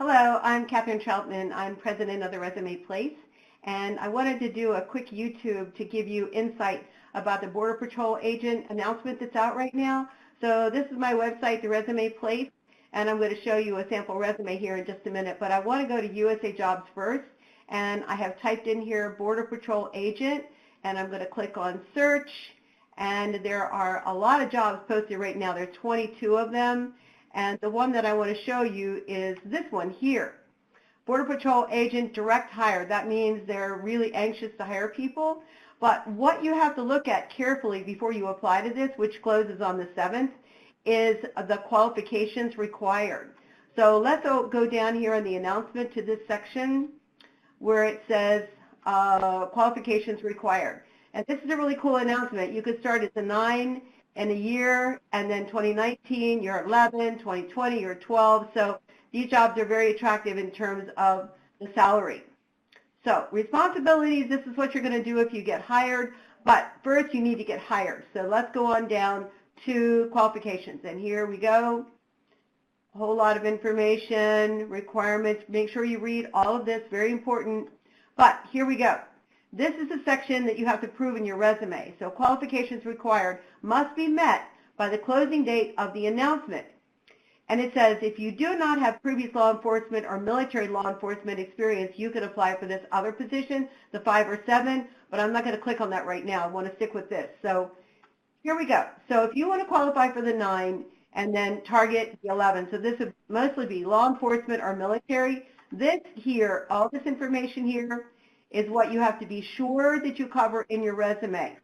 Hello, I'm Kathryn Troutman. I'm president of the Resume Place, and I wanted to do a quick YouTube to give you insight about the Border Patrol agent announcement that's out right now. So this is my website, the Resume Place, and I'm going to show you a sample resume here in just a minute. But I want to go to USA Jobs first, and I have typed in here Border Patrol agent, and I'm going to click on search, and there are a lot of jobs posted right now. There's 22 of them. And the one that I want to show you is this one here. Border Patrol agent direct hire. That means they're really anxious to hire people. But what you have to look at carefully before you apply to this, which closes on the 7th, is the qualifications required. So let's go down here on the announcement to this section where it says qualifications required. And this is a really cool announcement. You could start at the 9 in a year, and then 2019, you're 11, 2020, you're 12. So these jobs are very attractive in terms of the salary. So responsibilities, this is what you're going to do if you get hired, but first you need to get hired. So let's go on down to qualifications, and here we go. A whole lot of information, requirements. Make sure you read all of this, very important. But here we go. This is a section that you have to prove in your resume. So qualifications required must be met by the closing date of the announcement. And it says if you do not have previous law enforcement or military law enforcement experience, you can apply for this other position, the 5 or 7, but I'm not going to click on that right now. I want to stick with this. So here we go. So if you want to qualify for the 9 and then target the 11, so this would mostly be law enforcement or military. This here, all this information here, is what you have to be sure that you cover in your resume.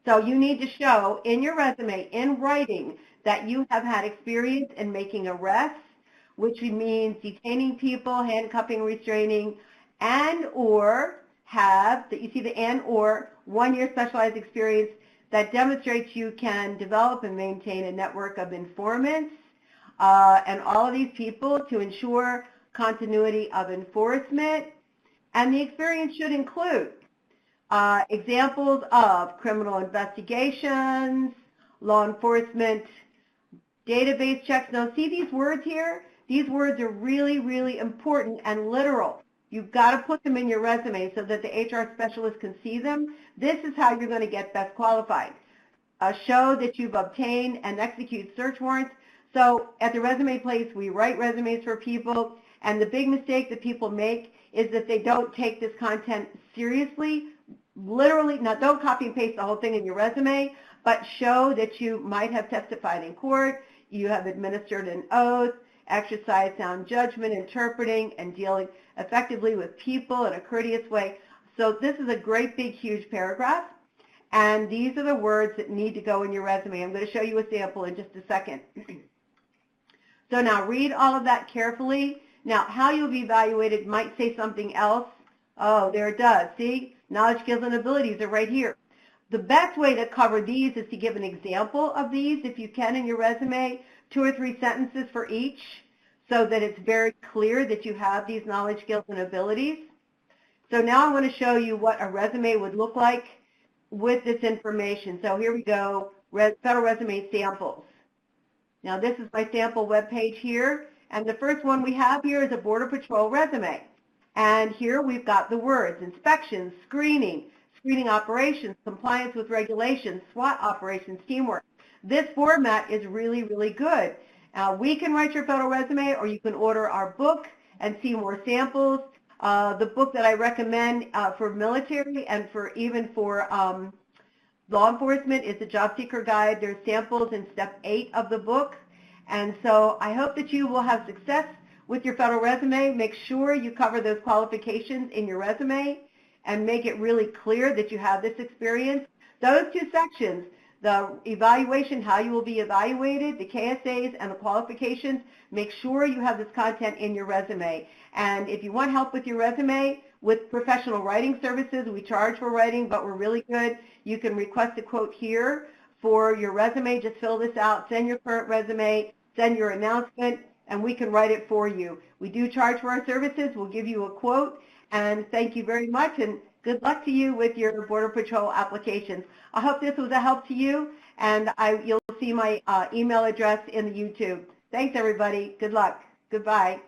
So you need to show in your resume, in writing, that you have had experience in making arrests, which means detaining people, handcuffing, restraining, and or have, that you see the and or, 1 year specialized experience that demonstrates you can develop and maintain a network of informants and all of these people to ensure continuity of enforcement. And the experience should include examples of criminal investigations, law enforcement database checks. Now see these words here? These words are really, really important and literal. You've got to put them in your resume so that the HR specialist can see them. This is how you're going to get best qualified. Show that you've obtained and execute search warrants. So at the Resume Place, we write resumes for people, and the big mistake that people make is that they don't take this content seriously. Literally, now don't copy and paste the whole thing in your resume, but show that you might have testified in court, you have administered an oath, exercised sound judgment, interpreting and dealing effectively with people in a courteous way. So this is a great big huge paragraph, and these are the words that need to go in your resume. I'm going to show you a sample in just a second. So now read all of that carefully. Now, how you'll be evaluated might say something else. Oh, there it does. See? Knowledge, skills, and abilities are right here. The best way to cover these is to give an example of these, if you can, in your resume, 2 or 3 sentences for each, so that it's very clear that you have these knowledge, skills, and abilities. So now I want to show you what a resume would look like with this information. So here we go, Federal Resume Samples. Now this is my sample web page here. And the first one we have here is a Border Patrol resume. And here we've got the words: inspections, screening, screening operations, compliance with regulations, SWAT operations, teamwork. This format is really, really good. We can write your federal resume, or you can order our book and see more samples. The book that I recommend for military and even for law enforcement is the Job Seeker Guide. There's samples in step 8 of the book. And so I hope that you will have success with your federal resume. Make sure you cover those qualifications in your resume and make it really clear that you have this experience. Those 2 sections, the evaluation, how you will be evaluated, the KSAs, and the qualifications, make sure you have this content in your resume. And if you want help with your resume, with professional writing services, we charge for writing, but we're really good. You can request a quote here for your resume. Just fill this out, send your current resume, send your announcement, and we can write it for you. We do charge for our services. We'll give you a quote, and thank you very much, and good luck to you with your Border Patrol applications. I hope this was a help to you, and you'll see my email address in the YouTube. Thanks, everybody. Good luck. Goodbye.